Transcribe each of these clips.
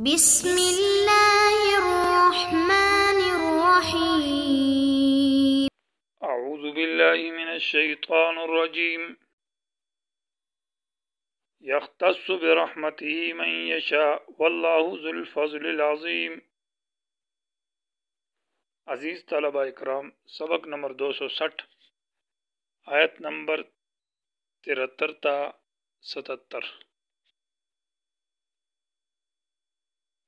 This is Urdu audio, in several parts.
بسم اللہ الرحمن الرحیم۔ اعوذ باللہ من الشیطان الرجیم یختص برحمتہ من یشاء واللہ ذو الفضل العظیم۔ عزیز طلبہ اکرام، سبق نمبر 260، آیت نمبر 73 تا 77۔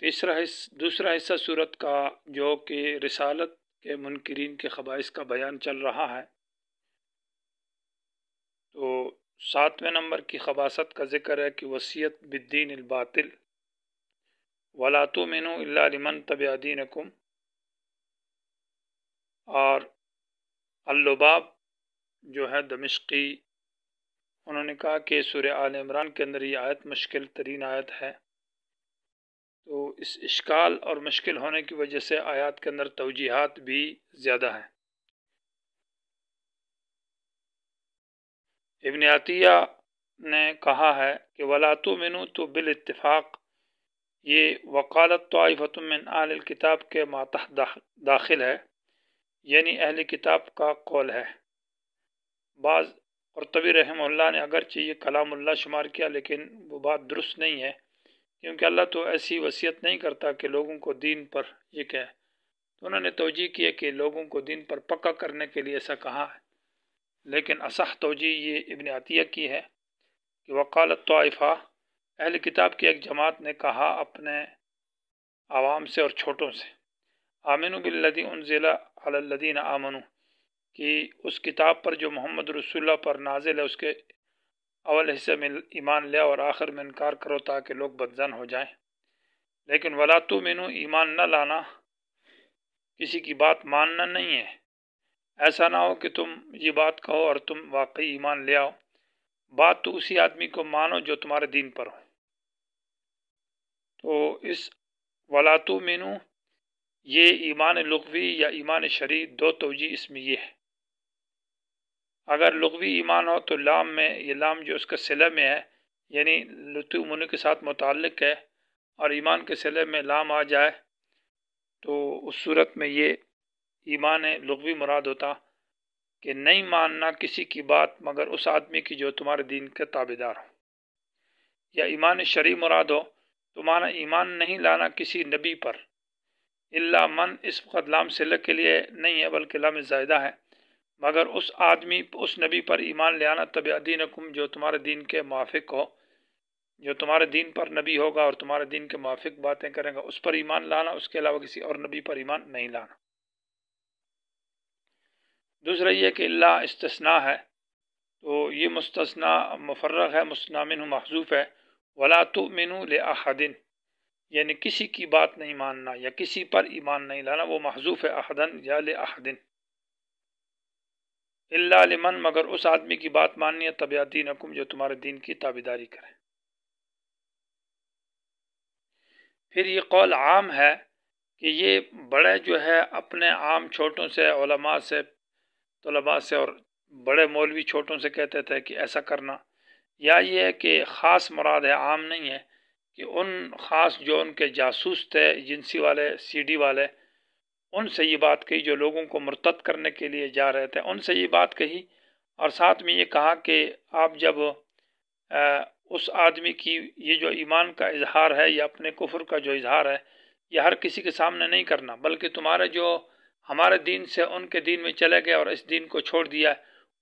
دوسرا حصہ صورت کا جو کہ رسالت کے منکرین کے خبائث کا بیان چل رہا ہے، تو 7ویں نمبر کی خباثت کا ذکر ہے کہ وصیت بالدین الباطل ولا تؤمنوا الا لمن تبع دینکم، اور اللباب جو ہے دمشقی، انہوں نے کہا کہ سورہ آل عمران کے اندر یہ آیت مشکل ترین آیت ہے، تو اس اشکال اور مشکل ہونے کی وجہ سے آیات کے اندر توجیحات بھی زیادہ ہیں۔ ابن عطیہ نے کہا ہے کہ وَلَا تُؤْمِنُوا تو بالاتفاق یہ وقالت طائفۃ من اہل الکتاب کے ماتحت داخل ہے، یعنی اہل کتاب کا قول ہے۔ بعض قرطبی رحمہ اللہ نے اگرچہ یہ کلام اللہ شمار کیا، لیکن وہ بات درست نہیں ہے، کیونکہ اللہ تو ایسی وصیت نہیں کرتا کہ لوگوں کو دین پر یہ کہے، تو انہوں نے توجیہ کی کہ لوگوں کو دین پر پکا کرنے کے لیے ایسا کہا ہے، لیکن اصح توجیہ یہ ابن عطیہ کی ہے کہ وقالت طائفہ، اہل کتاب کی ایک جماعت نے کہا اپنے عوام سے اور چھوٹوں سے، آمنوا بالذی انزل علی الذین آمنوا، کہ اس کتاب پر جو محمد رسول اللہ پر نازل ہے اس کے اول حصے میں ایمان لیا اور آخر میں انکار کرو تاکہ لوگ بدظن ہو جائیں، لیکن ولا تؤمنوا ایمان نہ لانا، کسی کی بات ماننا نہیں ہے، ایسا نہ ہو کہ تم یہ بات کہو اور تم واقعی ایمان لے آؤ، بات تو اسی آدمی کو مانو جو تمہارے دین پر ہو۔ تو اس ولا تؤمنوا یہ ایمان لغوی یا ایمان شرعی دو توجیہ اس میں یہ ہے۔ اگر لغوی ایمان ہو تو لام میں، یہ لام جو اس کا صلہ میں ہے، یعنی لتؤمنوا کے ساتھ متعلق ہے، اور ایمان کے صلہ میں لام آ جائے تو اس صورت میں یہ ایمان لغوی مراد ہوتا کہ نہیں ماننا کسی کی بات مگر اس آدمی کی جو تمہارے دین کے تابعدار ہو، یا ایمان شرعی مراد ہو تمہارا ایمان نہیں لانا کسی نبی پر، الا من اس وقت لام صلہ کے لیے نہیں ہے بلکہ لام زائدہ ہے، مگر اس آدمی اس نبی پر ایمان لے آنا تبع دینکم جو تمہارے دین کے موافق ہو، جو تمہارے دین پر نبی ہوگا اور تمہارے دین کے موافق باتیں کرے گا اس پر ایمان لانا، اس کے علاوہ کسی اور نبی پر ایمان نہیں لانا۔ دوسرا یہ کہ اللہ استثناء ہے، تو یہ مستثنیٰ مفرغ ہے، مستثنیٰ منہ محذوف ہے، ولا تؤمنوا لأحد، یعنی کسی کی بات نہیں ماننا یا کسی پر ایمان نہیں لانا، وہ محذوف ہے احدن یا لأحد، الا لمن مگر اس آدمی کی بات ماننی ہے تبع دینکم جو تمہارے دین کی تابعداری کرے۔ پھر یہ قول عام ہے کہ یہ بڑے جو ہے اپنے عام چھوٹوں سے، علماء سے، طلباء سے اور بڑے مولوی چھوٹوں سے کہتے تھے کہ ایسا کرنا، یا یہ ہے کہ خاص مراد ہے، عام نہیں ہے، کہ ان خاص جو ان کے جاسوس تھے، ایجنسی والے، سی ڈی والے، ان سے یہ بات کہی جو لوگوں کو مرتد کرنے کے لیے جا رہے تھے، ان سے یہ بات کہی، اور ساتھ میں یہ کہا کہ آپ جب اس آدمی کی یہ جو ایمان کا اظہار ہے یا اپنے کفر کا جو اظہار ہے یہ ہر کسی کے سامنے نہیں کرنا، بلکہ تمہارے جو ہمارے دین سے ان کے دین میں چلے گئے اور اس دین کو چھوڑ دیا،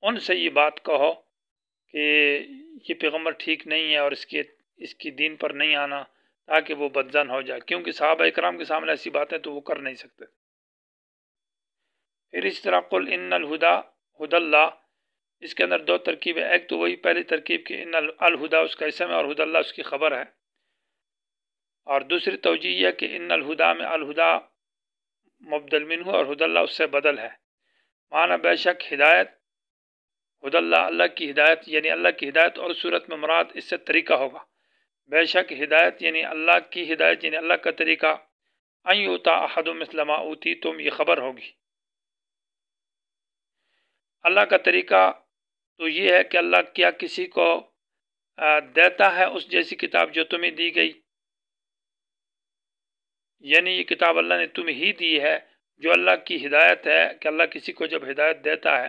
ان سے یہ بات کہو کہ یہ پیغمبر ٹھیک نہیں ہے اور اس کی دین پر نہیں آنا، تاکہ وہ بدظن ہو جائے، کیونکہ صحابہ اکرام کے سامنے ایسی باتیں تو وہ کر نہیں سکتے۔ پھر اس طرح قل ان الہدی ہدی اللہ، اس کے اندر دو ترکیب ہے، ایک تو وہی پہلی ترکیب کہ ان الہدی اس کا اسم ہے اور ہدی اللہ اس کی خبر ہے، اور دوسری توجیہ یہ کہ ان الہدی میں الہدی مبدل منہ اور ہدی اللہ اس سے بدل ہے، معنی بے شک ہدایت، ہدی اللہ اللہ کی ہدایت، یعنی اللہ کی ہدایت، اور صورت میں مراد اس سے طریقہ ہوگا، بے شک ہدایت یعنی اللہ کی ہدایت یعنی اللہ کا طریقہ، ان یؤتی احد مثل ما اوتیتم یہ خبر ہوگی، اللہ کا طریقہ تو یہ ہے کہ اللہ کیا کسی کو دیتا ہے اس جیسی کتاب جو تمہیں دی گئی، یعنی یہ کتاب اللہ نے تمہیں ہی دی ہے، جو اللہ کی ہدایت ہے کہ اللہ کسی کو جب ہدایت دیتا ہے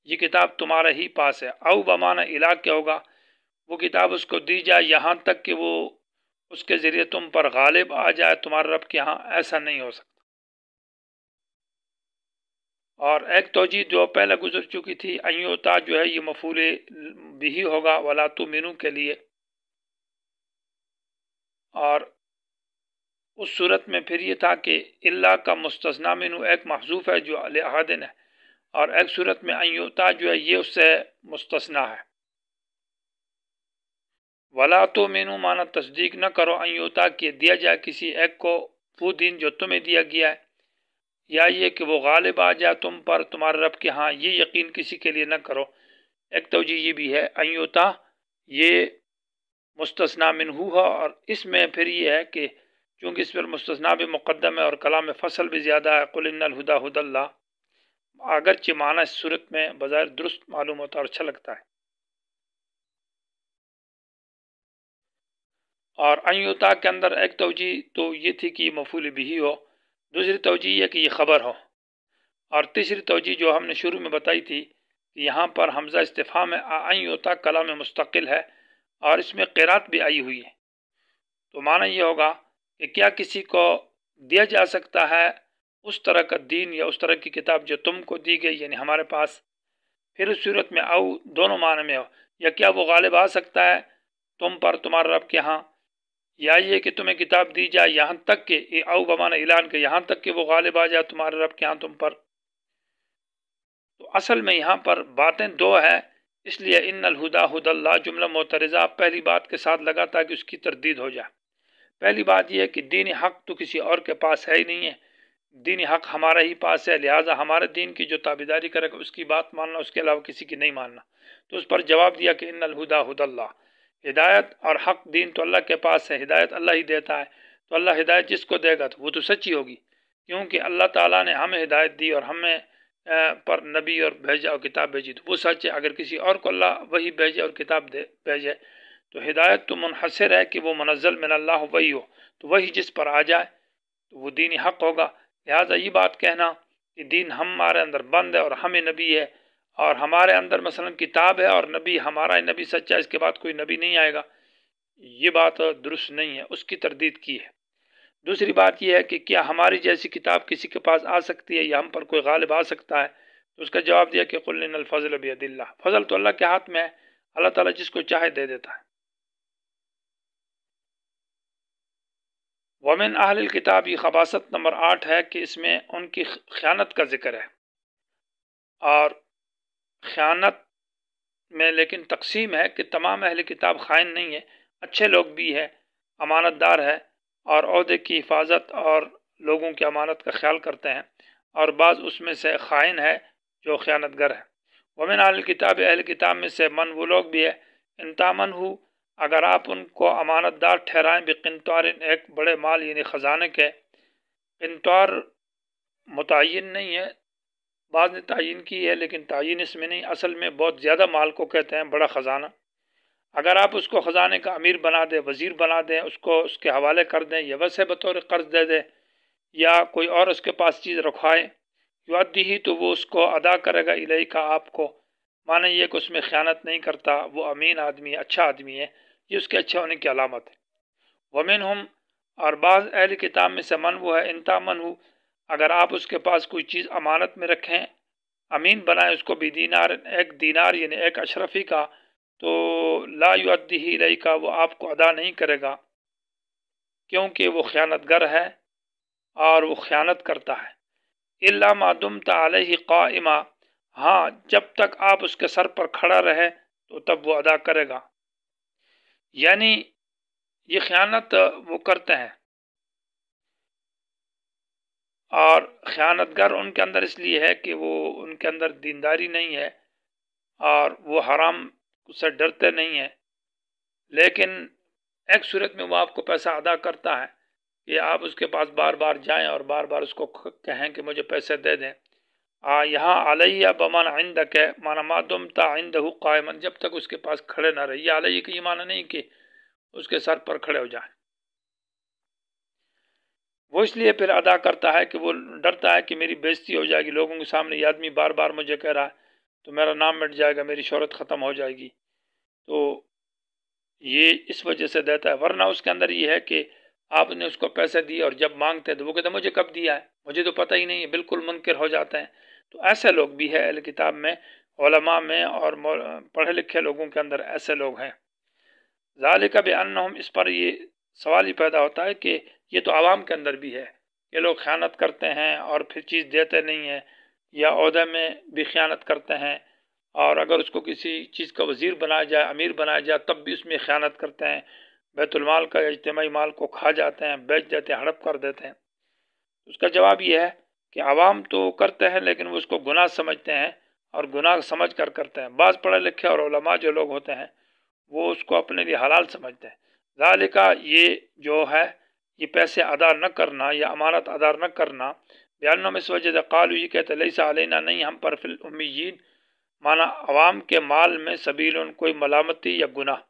یہ کتاب تمہارے ہی پاس ہے۔ او بمانا الہ کیا ہوگا، وہ کتاب اس کو دی جائے یہاں تک کہ وہ اس کے ذریعے تم پر غالب آ جائے تمہارے رب کے ہاں، ایسا نہیں ہو سکتا۔ اور ایک توجیہ جو پہلے گزر چکی تھی، ایوتا جو ہے یہ مفعول بھی ہوگا ولا تؤمنو کے لیے، اور اس صورت میں پھر یہ تھا کہ اللہ کا مستثنی منہ ایک محذوف ہے جو لأحدن ہے، اور ایک صورت میں ایوتا جو ہے یہ اس سے مستثنی ہے۔ ولا تؤمنو مانا تصدیق نہ کرو، ایوتا کہ دیا جائے کسی ایک کو وہ دین جو تمہیں دیا گیا ہے، یا یہ کہ وہ غالب آ جائے تم پر تمہارے رب کے ہاں، یہ یقین کسی کے لیے نہ کرو۔ ایک توجیہ یہ بھی ہے ایوتا یہ مستثنی منہ ہے، اور اس میں پھر یہ ہے کہ چونکہ اس پر مستثنی بھی مقدم ہے اور کلام فصل بھی زیادہ ہے، قل ان الہدی ھدی اللہ، اگرچہ معنی اس صورت میں بظاہر درست معلوم ہوتا اور اچھا لگتا ہے۔ اور ایوتا کے اندر ایک توجیہ تو یہ تھی کہ یہ مفعول بھی ہو، دوسری توجیہ یہ کہ یہ خبر ہو، اور تیسری توجیہ جو ہم نے شروع میں بتائی تھی کہ یہاں پر حمزہ استفہام ہے، ایوتا کلام مستقل ہے اور اس میں قرات بھی آئی ہوئی ہے، تو معنی یہ ہوگا کہ کیا کسی کو دیا جا سکتا ہے اس طرح کا دین یا اس طرح کی کتاب جو تم کو دی گئی یعنی ہمارے پاس، پھر اس صورت میں او دونوں معنی میں ہو، یا کیا وہ غالب آ سکتا ہے تم پر تمہارے رب کے ہاں، یا یہ کہ تمہیں کتاب دی جائے یہاں تک کہ او بمانا اعلان کے یہاں تک کہ وہ غالب آ جائے تمہارے رب کے ہاں تم پر۔ تو اصل میں یہاں پر باتیں دو ہے، اس لیے ان الہدی ھدی اللہ جملہ معترضہ پہلی بات کے ساتھ لگا تاکہ اس کی تردید ہو جائے۔ پہلی بات یہ ہے کہ دین حق تو کسی اور کے پاس ہے ہی نہیں ہے، دین حق ہمارا ہی پاس ہے، لہٰذا ہمارے دین کی جو تابعداری کرے گا اس کی بات ماننا، اس کے علاوہ کسی کی نہیں ماننا۔ تو اس پر جواب دیا کہ ان الہدی ھدی اللہ، ہدایت اور حق دین تو اللہ کے پاس ہے، ہدایت اللہ ہی دیتا ہے، تو اللہ ہدایت جس کو دے گا تو وہ تو سچی ہوگی، کیونکہ اللہ تعالیٰ نے ہمیں ہدایت دی اور ہمیں پر نبی اور بھیجا اور کتاب بھیجی، تو وہ سچ ہے۔ اگر کسی اور کو اللہ وہی بھیجے اور کتاب بھیجے تو ہدایت تو منحصر ہے کہ وہ منزل من اللہ وہی ہو، تو وہی جس پر آ جائے تو وہ دین حق ہوگا۔ لہٰذا یہ بات کہنا کہ دین ہمارے اندر بند ہے اور ہمیں نبی ہے، اور ہمارے اندر مثلا کتاب ہے اور نبی ہمارا نبی سچا ہے، اس کے بعد کوئی نبی نہیں آئے گا، یہ بات درست نہیں ہے، اس کی تردید کی ہے۔ دوسری بات یہ ہے کہ کیا ہماری جیسی کتاب کسی کے پاس آ سکتی ہے یا ہم پر کوئی غالب آ سکتا ہے، تو اس کا جواب دیا کہ قل ان الفضل بید اللہ، فضل تو اللہ کے ہاتھ میں ہے، اللہ تعالیٰ جس کو چاہے دے دیتا ہے۔ ومن اہل الکتاب، یہ خباثت نمبر 8 ہے کہ اس میں ان کی خیانت کا ذکر ہے، اور خیانت میں لیکن تقسیم ہے کہ تمام اہل کتاب خائن نہیں ہے، اچھے لوگ بھی ہیں، امانت دار ہے اور عہدے کی حفاظت اور لوگوں کی امانت کا خیال کرتے ہیں، اور بعض اس میں سے خائن ہے جو خیانت گر ہے۔ ومن اہل الکتاب، اہل کتاب میں سے من وہ لوگ بھی ہے، ان تامن ہو اگر آپ ان کو امانت دار ٹھہرائیں، بقنطار ایک بڑے مال یعنی خزانے کے، قنطار متعین نہیں ہے، بعض نے تعین کی ہے لیکن تعین اس میں نہیں، اصل میں بہت زیادہ مال کو کہتے ہیں بڑا خزانہ۔ اگر آپ اس کو خزانے کا امیر بنا دیں، وزیر بنا دیں، اس کو اس کے حوالے کر دیں، یا ویسے بطور قرض دے دیں، یا کوئی اور اس کے پاس چیز رکھوائے، یؤدی ہی تو وہ اس کو ادا کرے گا، الیہ کا آپ کو، معنی یہ کہ اس میں خیانت نہیں کرتا، وہ امین آدمی ہے، اچھا آدمی ہے، یہ اس کے اچھے ہونے کی علامت ہے۔ ومنہم، اور بعض اہل کتاب میں سے من وہ ہے، ان تامن ہو اگر آپ اس کے پاس کوئی چیز امانت میں رکھیں، امین بنائیں اس کو، بدینار ایک دینار یعنی ایک اشرفی کا، تو لا یؤدیہ الیک، وہ آپ کو ادا نہیں کرے گا، کیونکہ وہ خیانت گر ہے اور وہ خیانت کرتا ہے۔ الا ما دمت علیہ قائما، ہاں جب تک آپ اس کے سر پر کھڑا رہے تو تب وہ ادا کرے گا، یعنی یہ خیانت وہ کرتے ہیں، اور خیانت گر ان کے اندر اس لیے ہے کہ وہ ان کے اندر دینداری نہیں ہے اور وہ حرام سے ڈرتے نہیں ہیں، لیکن ایک صورت میں وہ آپ کو پیسہ ادا کرتا ہے کہ آپ اس کے پاس بار بار جائیں اور بار بار اس کو کہیں کہ مجھے پیسے دے دیں۔ یہاں علیہ بمانا عندک ہے، مانا ما دمت عندہ قائما، جب تک اس کے پاس کھڑے نہ رہیے، علیہ کا یہ معنی نہیں کہ اس کے سر پر کھڑے ہو جائیں۔ وہ اس لیے پھر ادا کرتا ہے کہ وہ ڈرتا ہے کہ میری بےزتی ہو جائے گی لوگوں کے سامنے، یہ آدمی بار بار مجھے کہہ رہا ہے تو میرا نام مٹ جائے گا، میری شہرت ختم ہو جائے گی، تو یہ اس وجہ سے دیتا ہے۔ ورنہ اس کے اندر یہ ہے کہ آپ نے اس کو پیسے دیے اور جب مانگتے ہیں تو وہ کہتے ہیں مجھے کب دیا ہے، مجھے تو پتہ ہی نہیں ہے، بالکل منکر ہو جاتے ہیں۔ تو ایسے لوگ بھی ہیں اہل کتاب میں، علماء میں اور پڑھے لکھے لوگوں کے اندر ایسے لوگ ہیں۔ ذالک بانہم، اس پر یہ سوال ہی پیدا ہوتا ہے کہ یہ تو عوام کے اندر بھی ہے، یہ لوگ خیانت کرتے ہیں اور پھر چیز دیتے نہیں ہیں، یا عہدے میں بھی خیانت کرتے ہیں، اور اگر اس کو کسی چیز کا وزیر بنایا جائے، امیر بنایا جائے، تب بھی اس میں خیانت کرتے ہیں، بیت المال کا اجتماعی مال کو کھا جاتے ہیں، بیچ دیتے ہیں، ہڑپ کر دیتے ہیں۔ اس کا جواب یہ ہے کہ عوام تو کرتے ہیں لیکن وہ اس کو گناہ سمجھتے ہیں اور گناہ سمجھ کر کرتے ہیں۔ بعض پڑھے لکھے اور علماء جو لوگ ہوتے ہیں وہ اس کو اپنے لیے حلال سمجھتے ہیں۔ ذالکہ، یہ جو ہے یہ پیسے ادا نہ کرنا یا امانت ادا نہ کرنا، بیانوں اس وجہ سے قالو، یہ کہتے لیس علینا، نہیں ہم پر، فی الامیین، مانا عوام کے مال میں، سبیل، کوئی ملامتی یا گناہ،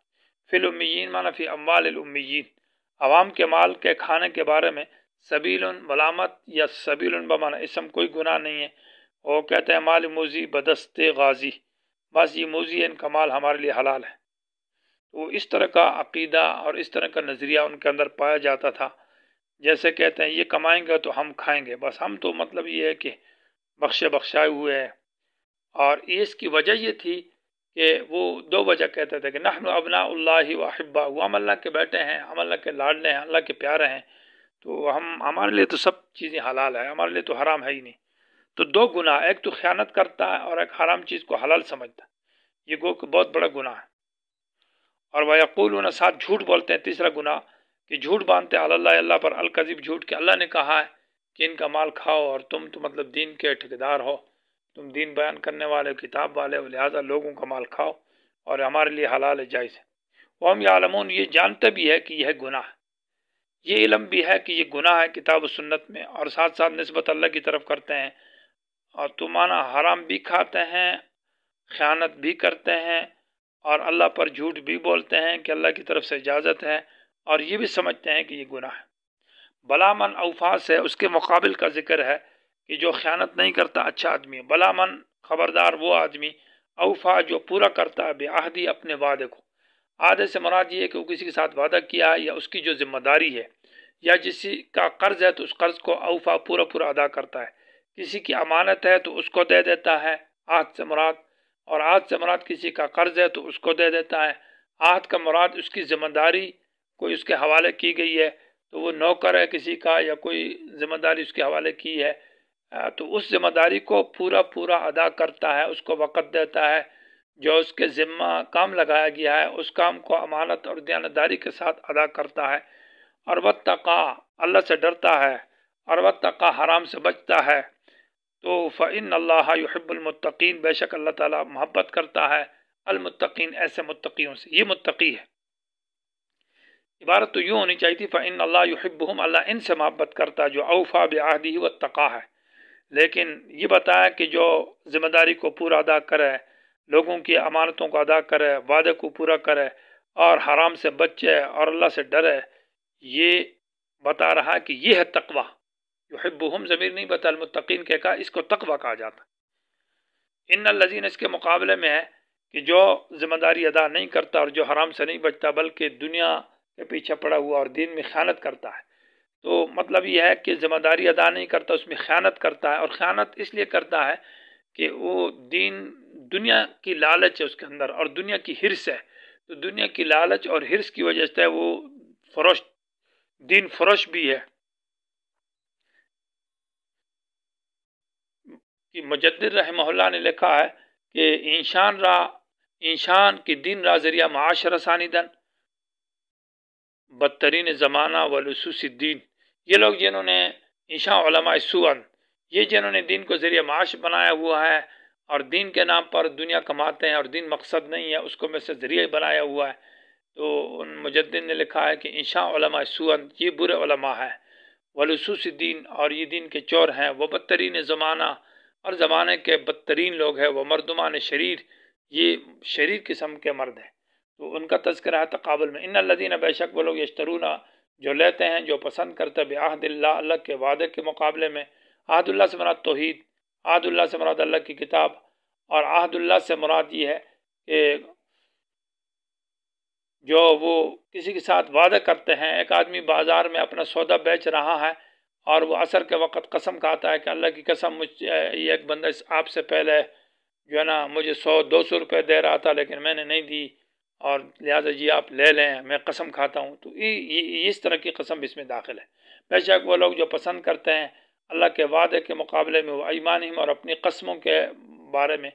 فی الامیین مانا فی اموال الامیین، عوام کے مال کے کھانے کے بارے میں، سبیل ملامت یا سبیل بمانا اسم، کوئی گناہ نہیں ہے۔ وہ کہتے ہیں مال موزی بدست غازی، بس یہ موزی ان کا مال ہمارے لیے حلال ہے۔ تو اس طرح کا عقیدہ اور اس طرح کا نظریہ ان کے اندر پایا جاتا تھا، جیسے کہتے ہیں یہ کمائیں گے تو ہم کھائیں گے، بس ہم تو مطلب یہ ہے کہ بخشے بخشائے ہوئے ہیں۔ اور اس کی وجہ یہ تھی کہ وہ دو وجہ کہتے تھے کہ نحن ابناء اللہ و احباء، ہم اللہ کے بیٹے ہیں، ہم اللہ کے لاڈلے ہیں، اللہ کے پیارے ہیں، تو ہمارے لیے تو سب چیزیں حلال ہیں، ہمارے لیے تو حرام ہے ہی نہیں۔ تو دو گناہ، ایک تو خیانت کرتا ہے اور ایک حرام چیز کو حلال سمجھتا ہے، یہ گو کہ بہت بڑا گناہ ہے۔ اور وَيَقُولُونَ، ساتھ جھوٹ بولتے ہیں، تیسرا گناہ کہ جھوٹ باندھتے ہیں اللہ، اللہ پر، الکذب، جھوٹ، کہ اللہ نے کہا ہے کہ ان کا مال کھاؤ اور تم تو مطلب دین کے ٹھیکیدار ہو، تم دین بیان کرنے والے، کتاب والے ہو، لہذا لوگوں کا مال کھاؤ اور ہمارے لیے حلال ہے، جائز ہے۔ وَهُمْ يَعْلَمُونَ، یہ جانتے بھی ہے کہ یہ گناہ ہے، یہ علم بھی ہے کہ یہ گناہ ہے کتاب و سنت میں، اور ساتھ ساتھ نسبت اللہ کی طرف کرتے ہیں، اور تو مانا حرام بھی کھاتے ہیں، خیانت بھی کرتے ہیں، اور اللہ پر جھوٹ بھی بولتے ہیں کہ اللہ کی طرف سے اجازت ہے، اور یہ بھی سمجھتے ہیں کہ یہ گناہ ہے۔ بلا من اوفا سے اس کے مقابل کا ذکر ہے کہ جو خیانت نہیں کرتا اچھا آدمی ہے۔ بلا من، خبردار وہ آدمی، اوفا جو پورا کرتا ہے، بعہدی، اپنے وعدے کو۔ عہدے سے مراد یہ ہے کہ وہ کسی کے ساتھ وعدہ کیا ہے یا اس کی جو ذمہ داری ہے، یا کسی کا قرض ہے تو اس قرض کو اوفا پورا پورا ادا کرتا ہے، کسی کی امانت ہے تو اس کو دے دیتا ہے، عہد سے مراد، اور عہد سے مراد کسی کا قرض ہے تو اس کو دے دیتا ہے۔ عہد کا مراد اس کی ذمہ داری کوئی اس کے حوالے کی گئی ہے، تو وہ نوکر ہے کسی کا یا کوئی ذمہ داری اس کے حوالے کی ہے، تو اس ذمہ داری کو پورا پورا ادا کرتا ہے، اس کو وقت دیتا ہے، جو اس کے ذمہ کام لگایا گیا ہے اس کام کو امانت اور دیانتداری کے ساتھ ادا کرتا ہے۔ اور واتقا، اللہ سے ڈرتا ہے، اور واتقا، حرام سے بچتا ہے، تو فإن اللہ یحب المتقین، بے شک اللہ تعالیٰ محبت کرتا ہے المتقین، ایسے متقیوں سے، یہ متقی ہے۔ عبارت تو یوں ہونی چاہیے تھی فإن اللہ یحبہم، اللہ ان سے محبت کرتا ہے جو اوفا بعہدہ واتقا ہے، لیکن یہ بتایا کہ جو ذمہ داری کو پورا ادا کرے، لوگوں کی امانتوں کو ادا کرے، وعدے کو پورا کرے، اور حرام سے بچے اور اللہ سے ڈرے، یہ بتا رہا کہ یہ ہے تقوی۔ یحبہم ضمیر نہیں بتا، المتقین کے کہا، اس کو تقوی کہا جاتا۔ ان الذین، اس کے مقابلے میں ہے کہ جو ذمہ داری ادا نہیں کرتا اور جو حرام سے نہیں بچتا بلکہ دنیا کے پیچھے پڑا ہوا اور دین میں خیانت کرتا ہے، تو مطلب یہ ہے کہ ذمہ داری ادا نہیں کرتا، اس میں خیانت کرتا ہے، اور خیانت اس لیے کرتا ہے کہ وہ دنیا کی لالچ ہے اس کے اندر، اور دنیا کی حرص ہے، تو دنیا کی لالچ اور حرص کی وجہ سے وہ دین فروش بھی ہے۔ کہ مجدد رحمہ اللہ نے لکھا ہے کہ انشان کی دین را ذریعہ معاشرہ ساندن، بدترین زمانہ ولصوص الدین، یہ لوگ جنہوں نے انشاء علماء سوء، یہ جنہوں نے دین کو ذریعہ معاش بنایا ہوا ہے اور دین کے نام پر دنیا کماتے ہیں اور دین مقصد نہیں ہے، اس کو میں سے ذریعہ بنایا ہوا ہے، تو ان مجدد نے لکھا ہے کہ انشاء علماء سوء، یہ برے علماء ہیں، ولصوص الدین، اور یہ دین کے چور ہیں، وہ بدترین زمانہ، اور زمانے کے بدترین لوگ ہیں، وہ مردمان شریر، یہ شریر قسم کے مرد ہیں، تو ان کا تذکرہ ہے تقابل میں۔ ان الذین، بے شک وہ لوگ، یشترون، جو لیتے ہیں جو پسند کرتے ہیں بعہد اللہ، اللہ کے وعدے کے مقابلے میں۔ عہد اللہ سے مراد توحید، عہد اللہ سے مراد اللہ کی کتاب، اور عہد اللہ سے مراد یہ ہے کہ جو وہ کسی کے ساتھ وعدہ کرتے ہیں۔ ایک آدمی بازار میں اپنا سودا بیچ رہا ہے اور وہ عصر کے وقت قسم کھاتا ہے کہ اللہ کی قسم یہ ایک بندہ آپ سے پہلے جو ہے نا مجھے 100-200 روپے دے رہا تھا لیکن میں نے نہیں دی، اور لہٰذا جی آپ لے لیں، میں قسم کھاتا ہوں، تو اس طرح کی قسم اس میں داخل ہے۔ بے شک وہ لوگ جو پسند کرتے ہیں اللہ کے وعدے کے مقابلے میں، وہ ایمانہم، اور اپنی قسموں کے بارے میں۔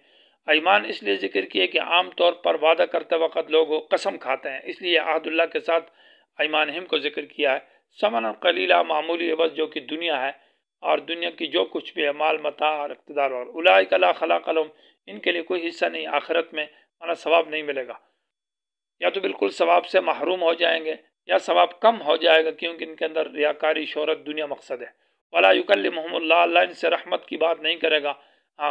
ایمان اس لیے ذکر کیے کہ عام طور پر وعدہ کرتے وقت لوگ قسم کھاتے ہیں، اس لیے عہد اللہ کے ساتھ ایمانہم کو ذکر کیا ہے۔ ثمن قلیلہ، معمولی عوض جو کہ دنیا ہے، اور دنیا کی جو کچھ بھی ہے، مال متاع اور اقتدار، اور اولئک لا خلاق لهم، ان کے لیے کوئی حصہ نہیں آخرت میں، مانا ثواب نہیں ملے گا، یا تو بالکل ثواب سے محروم ہو جائیں گے یا ثواب کم ہو جائے گا، کیونکہ ان کے اندر ریاکاری، شہرت، دنیا مقصد ہے۔ ولا یکلمہم اللہ، اللہ ان سے رحمت کی بات نہیں کرے گا،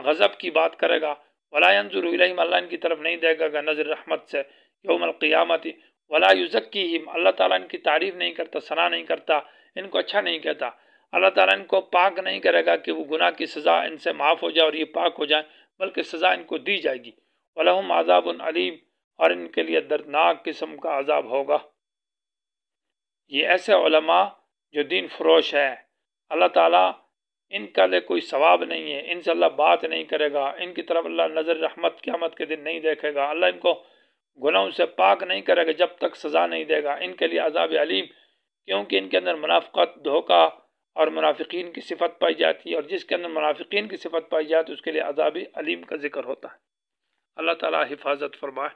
غضب کی بات کرے گا۔ ولا ینظر الیہم، اللہ ان کی طرف نہیں دیکھے گا نظر رحمت سے یوم القیامت۔ ولا یزکیہم، اللہ تعالیٰ ان کی تعریف نہیں کرتا، ثنا نہیں کرتا، ان کو اچھا نہیں کہتا۔ اللہ تعالیٰ ان کو پاک نہیں کرے گا کہ وہ گناہ کی سزا ان سے معاف ہو جائے اور یہ پاک ہو جائیں، بلکہ سزا ان کو دی جائے گی۔ وَلَهُمْ عَذَابٌ علیم، اور ان کے لیے دردناک قسم کا عذاب ہوگا۔ یہ ایسے علماء جو دین فروش ہے، اللہ تعالیٰ ان کا لئے کوئی ثواب نہیں ہے، ان سے اللہ بات نہیں کرے گا، ان کی طرف اللہ نظر رحمت قیامت کے دن نہیں دیکھے گا، اللہ ان کو گناہوں سے پاک نہیں کرے گا جب تک سزا نہیں دے گا، ان کے لیے عذاب علیم، کیونکہ ان کے اندر منافقت، دھوکہ اور منافقین کی صفت پائی جاتی ہے، اور جس کے اندر منافقین کی صفت پائی جاتی ہے اس کے لیے عذاب علیم کا ذکر ہوتا ہے۔ اللہ تعالیٰ حفاظت فرمائے۔